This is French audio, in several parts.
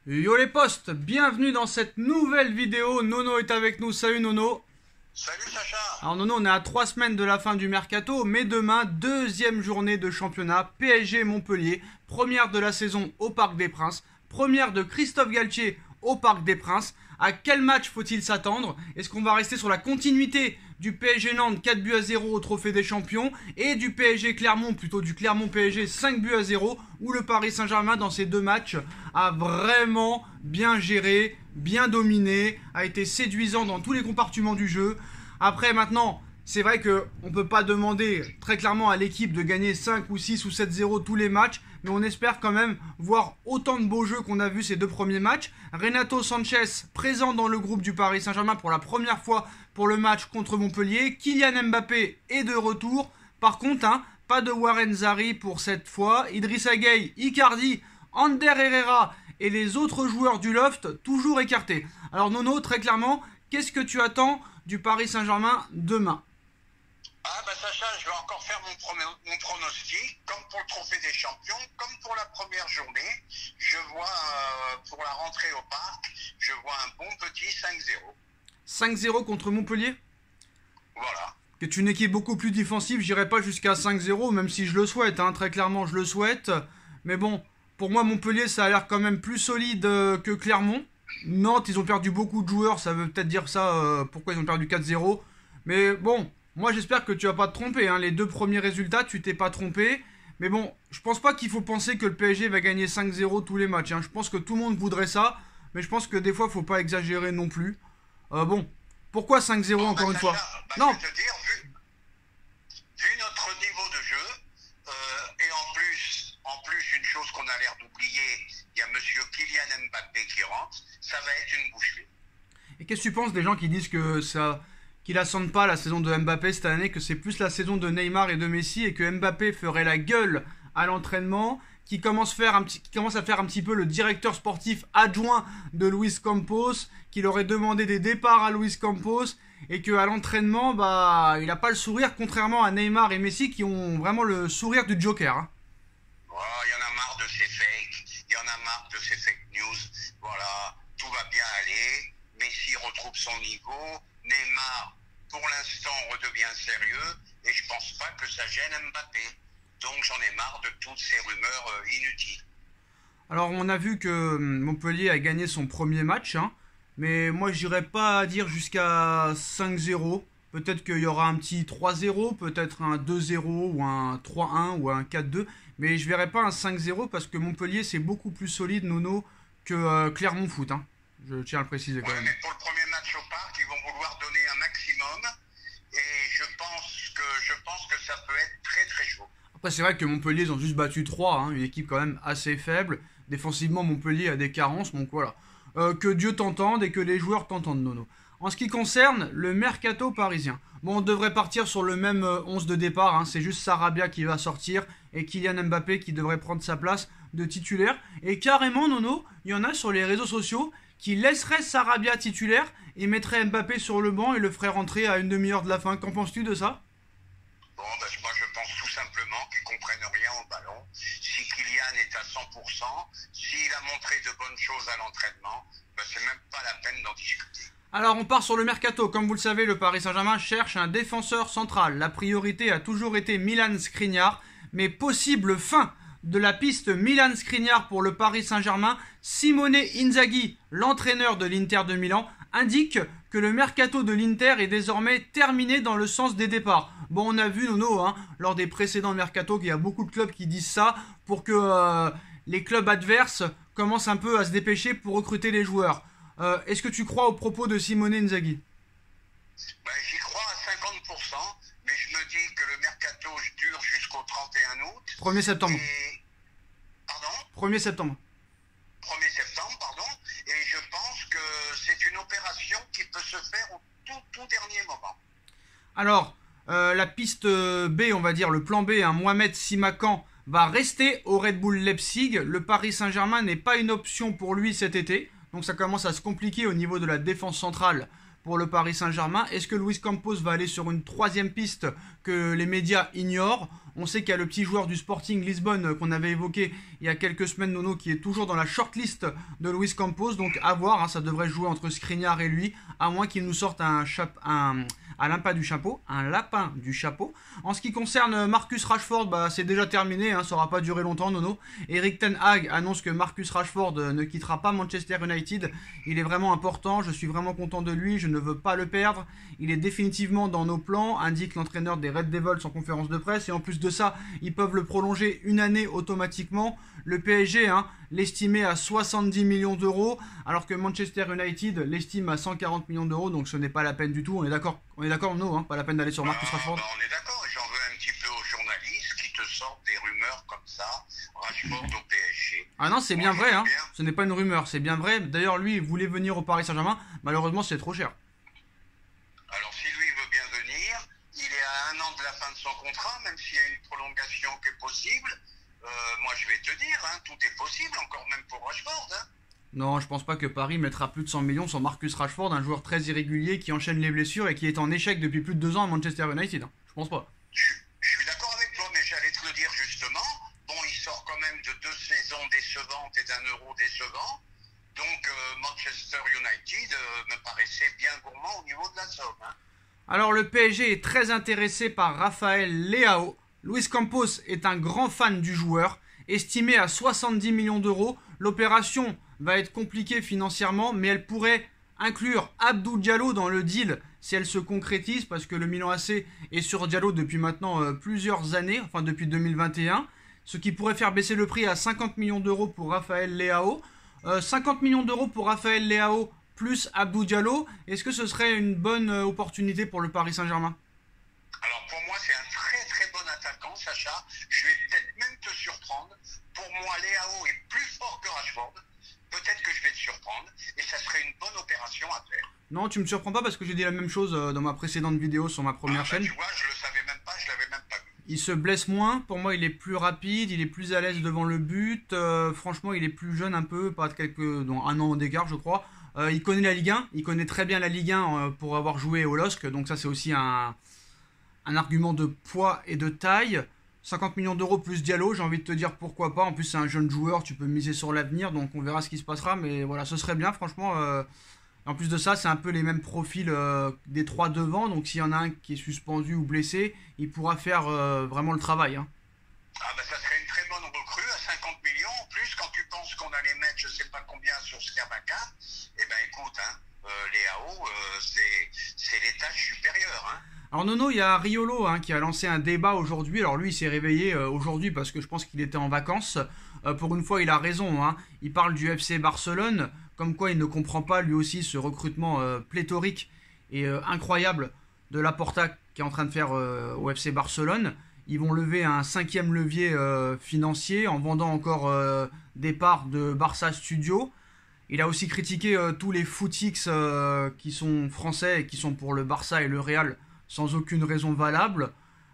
Yo les postes, bienvenue dans cette nouvelle vidéo. Nono est avec nous, salut Nono. Salut Sacha. Alors Nono, on est à 3 semaines de la fin du mercato, mais demain, deuxième journée de championnat, PSG Montpellier, première de la saison au Parc des Princes, première de Christophe Galtier au Parc des Princes. À quel match faut-il s'attendre? Est-ce qu'on va rester sur la continuité du PSG Nantes 4-0 au Trophée des Champions et du PSG Clermont, plutôt du Clermont PSG 5-0, où le Paris Saint-Germain dans ces deux matchs a vraiment bien géré, bien dominé, a été séduisant dans tous les compartiments du jeu. Après maintenant, c'est vrai qu'on ne peut pas demander très clairement à l'équipe de gagner 5 ou 6 ou 7-0 tous les matchs, mais on espère quand même voir autant de beaux jeux qu'on a vu ces deux premiers matchs. Renato Sanchez présent dans le groupe du Paris Saint-Germain pour la première fois pour le match contre Montpellier. Kylian Mbappé est de retour. Par contre, pas de Warren Zaïre pour cette fois. Idrissa Gueye, Icardi, Ander Herrera et les autres joueurs du loft toujours écartés. Alors Nono, très clairement, qu'est-ce que tu attends du Paris Saint-Germain demain? Sacha, je vais encore faire mon pronostic, comme pour le Trophée des Champions, comme pour la première journée. Je vois, pour la rentrée au parc, je vois un bon petit 5-0. 5-0 contre Montpellier? Voilà. C'est une équipe beaucoup plus défensive, j'irai pas jusqu'à 5-0, même si je le souhaite, très clairement je le souhaite. Mais bon, pour moi Montpellier ça a l'air quand même plus solide que Clermont. Nantes, ils ont perdu beaucoup de joueurs, ça veut peut-être dire ça, pourquoi ils ont perdu 4-0. Mais bon, moi j'espère que tu vas pas te tromper, les deux premiers résultats tu t'es pas trompé. Mais bon, je pense pas qu'il faut penser que le PSG va gagner 5-0 tous les matchs. Je pense que tout le monde voudrait ça, mais je pense que des fois faut pas exagérer non plus. Bon, pourquoi 5-0 encore une fois? Non. Je vais te dire, vu notre niveau de jeu, et en plus une chose qu'on a l'air d'oublier, il y a monsieur Kylian Mbappé qui rentre, ça va être une boucherie. Et qu'est-ce que tu penses des gens qui disent que ça, qu'ils la sentent pas la saison de Mbappé cette année, que c'est plus la saison de Neymar et de Messi et que Mbappé ferait la gueule à l'entraînement, qui commence à faire un petit peu le directeur sportif adjoint de Luis Campos, qu'il aurait demandé des départs à Luis Campos et qu'à l'entraînement, il n'a pas le sourire, contrairement à Neymar et Messi qui ont vraiment le sourire du Joker. Il y en a marre de ces fakes, il y en a marre de ces fake news. Voilà, tout va bien aller. Messi retrouve son niveau. Neymar, pour l'instant, redevient sérieux. Et je pense pas que ça gêne Mbappé. Donc j'en ai marre de toutes ces rumeurs inutiles. Alors on a vu que Montpellier a gagné son premier match, mais moi j'irais pas dire jusqu'à 5-0. Peut-être qu'il y aura un petit 3-0, peut-être un 2-0 ou un 3-1 ou un 4-2. Mais je verrai pas un 5-0 parce que Montpellier c'est beaucoup plus solide, Nono, que Clermont Foot. Je tiens à le préciser quand même. Mais pour le premier match au parc, ils vont vouloir donner un maximum. Et je pense que ça peut être très très chaud. Après c'est vrai que Montpellier ils ont juste battu 3, une équipe quand même assez faible. Défensivement Montpellier a des carences, donc voilà. Que Dieu t'entende et que les joueurs t'entendent, Nono. En ce qui concerne le mercato parisien, on devrait partir sur le même 11 de départ, c'est juste Sarabia qui va sortir et Kylian Mbappé qui devrait prendre sa place de titulaire. Et carrément, Nono, il y en a sur les réseaux sociaux qui laisseraient Sarabia titulaire et mettraient Mbappé sur le banc et le feraient rentrer à une demi-heure de la fin. Qu'en penses-tu de ça? Moi je pense tout simplement qu'ils comprennent rien au ballon. Si Kylian est à 100%, s'il a montré de bonnes choses à l'entraînement, c'est même pas la peine d'en discuter. Alors on part sur le mercato. Comme vous le savez, le Paris Saint-Germain cherche un défenseur central. La priorité a toujours été Milan Skriniar, mais possible fin de la piste Milan Skriniar pour le Paris Saint-Germain, Simone Inzaghi, l'entraîneur de l'Inter de Milan, indique que le mercato de l'Inter est désormais terminé dans le sens des départs. Bon, on a vu, Nono, lors des précédents mercatos, qu'il y a beaucoup de clubs qui disent ça pour que les clubs adverses commencent un peu à se dépêcher pour recruter les joueurs. Est-ce que tu crois aux propos de Simone Inzaghi? J'y crois à 50%, mais je me dis que le mercato dure jusqu'au 31 août. 1er septembre. Pardon? 1er septembre. 1er septembre, pardon. Et je pense que c'est une opération qui peut se faire au tout dernier moment. Alors, la piste B, on va dire, le plan B, Mohamed Simakan va rester au Red Bull Leipzig. Le Paris Saint-Germain n'est pas une option pour lui cet été. Donc ça commence à se compliquer au niveau de la défense centrale pour le Paris Saint-Germain. Est-ce que Luis Campos va aller sur une troisième piste que les médias ignorent? On sait qu'il y a le petit joueur du Sporting Lisbonne qu'on avait évoqué il y a quelques semaines, Nono, qui est toujours dans la shortlist de Luis Campos. Donc à voir, hein, ça devrait jouer entre Skriniar et lui, à moins qu'il nous sorte un lapin du chapeau. En ce qui concerne Marcus Rashford, c'est déjà terminé, hein, ça n'aura pas duré longtemps, Nono. Eric Ten Hag annonce que Marcus Rashford ne quittera pas Manchester United. Il est vraiment important, je suis vraiment content de lui, je ne veux pas le perdre. Il est définitivement dans nos plans, indique l'entraîneur des Red Devils en conférence de presse. Et en plus de ça, ils peuvent le prolonger une année automatiquement. Le PSG l'estimait à 70 millions d'euros, alors que Manchester United l'estime à 140 millions d'euros. Donc ce n'est pas la peine du tout. On est d'accord, non, pas la peine d'aller sur Marcus Rashford. On est d'accord, et j'en veux un petit peu aux journalistes qui te sortent des rumeurs comme ça. Rashford au PSG. Ah non, c'est bien vrai, hein. Ce n'est pas une rumeur, c'est bien vrai. D'ailleurs, lui, il voulait venir au Paris Saint-Germain. Malheureusement, c'est trop cher. Alors si lui veut bien venir, il est à 1 an de la fin de son contrat, même s'il y a une prolongation qui est possible. Moi je vais te dire, tout est possible, encore même pour Rashford. Non, je pense pas que Paris mettra plus de 100 millions sur Marcus Rashford, un joueur très irrégulier qui enchaîne les blessures et qui est en échec depuis plus de 2 ans à Manchester United. Je pense pas. Je suis d'accord avec toi, mais j'allais te le dire justement. Bon, il sort quand même de 2 saisons décevantes et d'un Euro décevant. Donc Manchester United me paraissait bien gourmand au niveau de la somme. Alors le PSG est très intéressé par Raphaël Leao. Luis Campos est un grand fan du joueur, estimé à 70 millions d'euros. L'opération va être compliquée financièrement, mais elle pourrait inclure Abdou Diallo dans le deal si elle se concrétise, parce que le Milan AC est sur Diallo depuis maintenant plusieurs années, enfin depuis 2021, ce qui pourrait faire baisser le prix à 50 millions d'euros pour Raphaël Leao. 50 millions d'euros pour Raphaël Leao plus Abdou Diallo, est-ce que ce serait une bonne opportunité pour le Paris Saint-Germain? Alors pour moi c'est un très très bon attaquant, Sacha. Je vais peut-être même te surprendre. Pour moi Leao est plus fort que Rashford. Peut-être que je vais te surprendre et ça serait une bonne opération à faire. Non, tu me surprends pas parce que j'ai dit la même chose dans ma précédente vidéo sur ma première chaîne. Tu vois, je le savais même pas, je l'avais même pas vu. Il se blesse moins, pour moi il est plus rapide, il est plus à l'aise devant le but, franchement il est plus jeune un peu, pas dans 1 an d'écart je crois. Il connaît la Ligue 1, il connaît très bien la Ligue 1 pour avoir joué au LOSC, donc ça c'est aussi un argument de poids et de taille. 50 millions d'euros plus Diallo, j'ai envie de te dire pourquoi pas, en plus c'est un jeune joueur, tu peux miser sur l'avenir, donc on verra ce qui se passera, mais voilà, ce serait bien franchement. En plus de ça, c'est un peu les mêmes profils des 3 devant, donc s'il y en a un qui est suspendu ou blessé, il pourra faire vraiment le travail. Ça serait une très bonne recrue à 50 millions. En plus, quand tu penses qu'on allait mettre je sais pas combien sur Skabaka, écoute, Leao, c'est l'étage supérieur. Alors Nono, il y a Riolo qui a lancé un débat aujourd'hui. Alors lui, il s'est réveillé aujourd'hui parce que je pense qu'il était en vacances. Pour une fois, il a raison. Il parle du FC Barcelone, comme quoi il ne comprend pas lui aussi ce recrutement pléthorique et incroyable de Laporta qui est en train de faire au FC Barcelone. Ils vont lever un 5e levier financier en vendant encore des parts de Barça Studio. Il a aussi critiqué tous les footix qui sont français et qui sont pour le Barça et le Real sans aucune raison valable.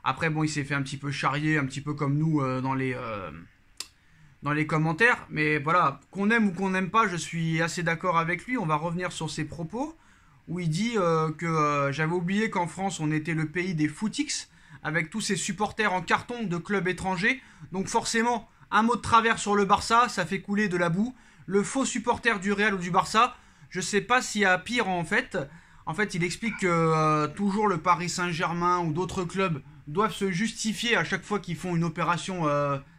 Après, bon, il s'est fait un petit peu charrier, un petit peu comme nous dans les commentaires. Mais voilà, qu'on aime ou qu'on n'aime pas, je suis assez d'accord avec lui. On va revenir sur ses propos où il dit que j'avais oublié qu'en France, on était le pays des footix avec tous ces supporters en carton de clubs étrangers. Donc forcément, un mot de travers sur le Barça, ça fait couler de la boue. Le faux supporter du Real ou du Barça, je sais pas s'il y a pire en fait. En fait, il explique que toujours le Paris Saint-Germain ou d'autres clubs doivent se justifier à chaque fois qu'ils font une opération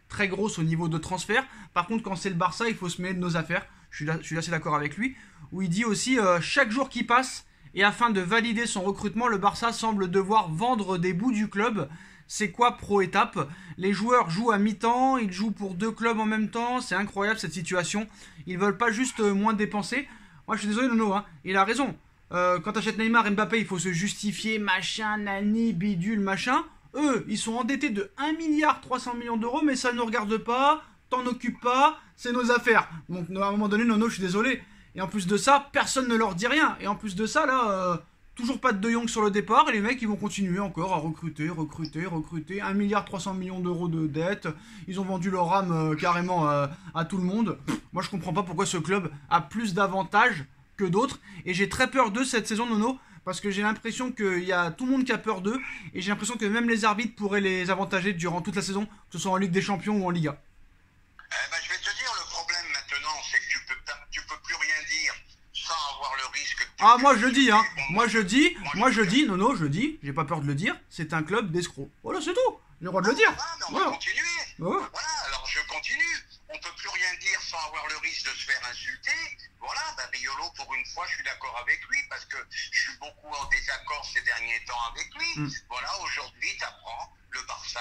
très grosse au niveau de transfert. Par contre, quand c'est le Barça, il faut se mêler de nos affaires. Je suis assez d'accord avec lui. Où il dit aussi, chaque jour qui passe, et afin de valider son recrutement, le Barça semble devoir vendre des bouts du club. C'est quoi pro étape? Les joueurs jouent à mi-temps, ils jouent pour 2 clubs en même temps. C'est incroyable cette situation. Ils veulent pas juste moins dépenser. Moi, je suis désolé, Nono, il a raison. Quand t'achètes Neymar, Mbappé, il faut se justifier, machin, nani, bidule, machin. Eux, ils sont endettés de 1,3 milliard d'euros, mais ça ne nous regarde pas, t'en occupes pas, c'est nos affaires. Donc à un moment donné, Nono, je suis désolé. Et en plus de ça, personne ne leur dit rien. Et en plus de ça, là, toujours pas de De Jong sur le départ, et les mecs, ils vont continuer encore à recruter. 1,3 milliard d'euros de dettes. Ils ont vendu leur âme carrément à tout le monde. Moi, je comprends pas pourquoi ce club a plus d'avantages que d'autres, et j'ai très peur d'eux cette saison, Nono, parce que j'ai l'impression qu'il y a tout le monde qui a peur d'eux, et j'ai l'impression que même les arbitres pourraient les avantager durant toute la saison, que ce soit en Ligue des Champions ou en Liga. Je vais te dire, le problème maintenant, c'est que tu peux plus rien dire sans avoir le risque. Ah, moi je dis, hein, moi je dis, Nono, je dis, j'ai pas peur de le dire, c'est un club d'escrocs. Voilà, c'est tout, j'ai le droit de le dire. Voilà, mais on Voilà. va continuer. Ouais. Voilà, alors je continue. On peut plus rien dire sans avoir le risque de se faire insulter. Voilà, Riolo, pour une fois, je suis d'accord avec lui parce que je suis beaucoup en désaccord ces derniers temps avec lui. Voilà, aujourd'hui, tu apprends le Barça,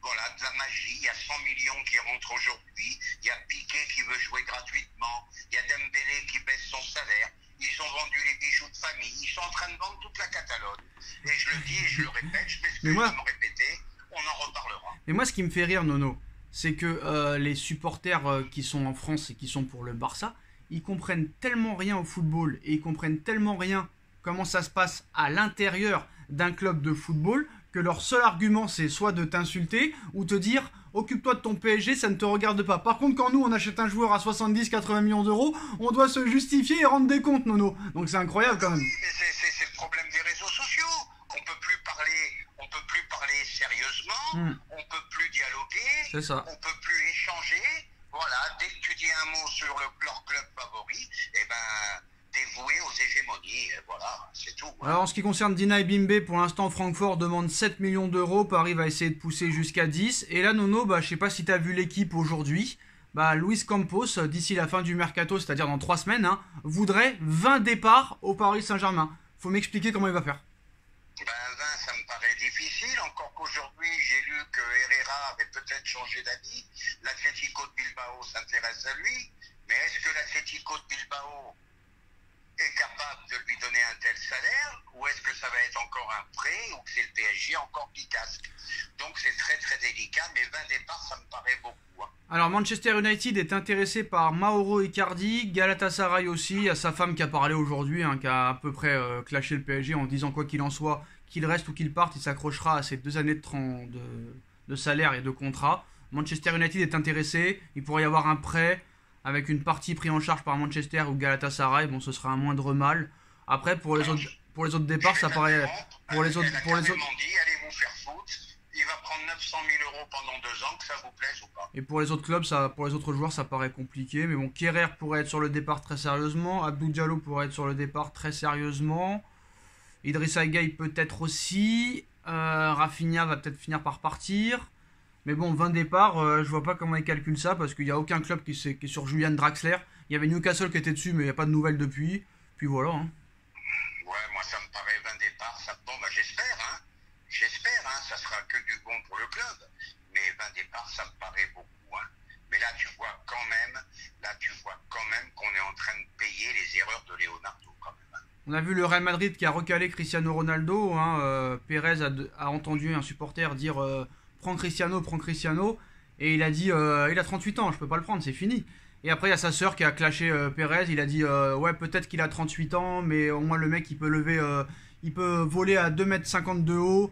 voilà, de la magie. Il y a 100 millions qui rentrent aujourd'hui. Il y a Piqué qui veut jouer gratuitement. Il y a Dembélé qui baisse son salaire. Ils ont vendu les bijoux de famille. Ils sont en train de vendre toute la Catalogne. Et je le dis et je le répète, je m'excuse de me répéter. On en reparlera. Mais moi, ce qui me fait rire, Nono, c'est que les supporters qui sont en France et qui sont pour le Barça, ils comprennent tellement rien au football et ils comprennent tellement rien comment ça se passe à l'intérieur d'un club de football que leur seul argument, c'est soit de t'insulter ou te dire « Occupe-toi de ton PSG, ça ne te regarde pas ». Par contre, quand nous, on achète un joueur à 70-80 millions d'euros, on doit se justifier et rendre des comptes, Nono. Donc c'est incroyable quand même. Oui, mais c'est le problème des réseaux sociaux. On peut plus parler sérieusement, on peut plus dialoguer, c'est ça. On peut plus échanger. Voilà, dès que tu dis un mot sur leur club favori, t'es voué aux hégémonies. Voilà, c'est tout. Alors en ce qui concerne Dina et Bimbe, pour l'instant Francfort demande 7 millions d'euros, Paris va essayer de pousser jusqu'à 10. Et là Nono, je sais pas si tu as vu l'équipe aujourd'hui, Luis Campos, d'ici la fin du mercato, c'est-à-dire dans 3 semaines, voudrait 20 départs au Paris Saint-Germain. Faut m'expliquer comment il va faire. 20, ça me paraît difficile, encore qu'aujourd'hui j'ai lu que Herrera avait peut-être changé d'avis. L'Atlético de Bilbao s'intéresse à lui, mais est-ce que l'Atlético de Bilbao est capable de lui donner un tel salaire, ou est-ce que ça va être encore un prêt, ou que c'est le PSG encore qui casque? Donc c'est très très délicat, mais 20 départs ça me paraît beaucoup. Alors Manchester United est intéressé par Mauro Icardi, Galatasaray aussi, il y a sa femme qui a parlé aujourd'hui, qui a à peu près clashé le PSG en disant quoi qu'il en soit, qu'il reste ou qu'il parte, il s'accrochera à ses 2 années de salaire et de contrat. Manchester United est intéressé, il pourrait y avoir un prêt avec une partie prise en charge par Manchester ou Galatasaray, bon ce sera un moindre mal. Après pour les autres départs ça paraît... Pour les autres... dit, allez vous faire foutre, il va prendre 900 000 euros pendant 2 ans, que ça vous plaise ou pas. Et pour les autres clubs, pour les autres joueurs ça paraît compliqué, mais bon, Kerrer pourrait être sur le départ très sérieusement, Abdou Diallo pourrait être sur le départ très sérieusement, Idrissa Gueye peut-être aussi, Rafinha va peut-être finir par partir. Mais bon, 20 départs, je vois pas comment ils calculent ça, parce qu'il n'y a aucun club qui est sur Julian Draxler. Il y avait Newcastle qui était dessus, mais il n'y a pas de nouvelles depuis. Puis voilà. Ouais, moi ça me paraît 20 départs. J'espère, ça sera que du bon pour le club. Mais 20 départs, ça me paraît beaucoup. Mais là, tu vois quand même qu'on est en train de payer les erreurs de Leonardo, quand même. On a vu le Real Madrid qui a recalé Cristiano Ronaldo. Pérez a entendu un supporter dire... Prends Cristiano, et il a dit, il a 38 ans, je peux pas le prendre, c'est fini. Et après il y a sa sœur qui a clashé Pérez, il a dit, ouais peut-être qu'il a 38 ans, mais au moins le mec il peut voler à 2,50 m de haut,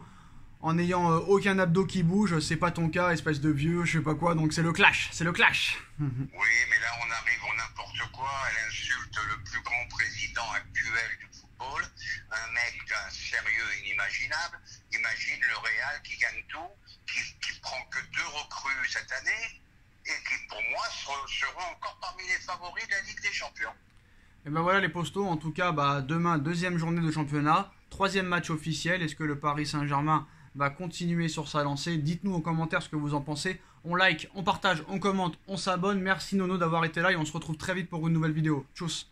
en n'ayant aucun abdos qui bouge, c'est pas ton cas, espèce de vieux, je sais pas quoi, donc c'est le clash. Oui, mais là on arrive en n'importe quoi, elle insulte le plus grand président actuel du football, un mec d'un sérieux inimaginable. Imagine le Real qui gagne tout, qui prend que 2 recrues cette année, et qui pour moi seront encore parmi les favoris de la Ligue des Champions. Et ben voilà les postos, en tout cas demain 2e journée de championnat, 3e match officiel, est-ce que le Paris Saint-Germain va continuer sur sa lancée? Dites-nous en commentaire ce que vous en pensez, on like, on partage, on commente, on s'abonne, merci Nono d'avoir été là et on se retrouve très vite pour une nouvelle vidéo, tchuss.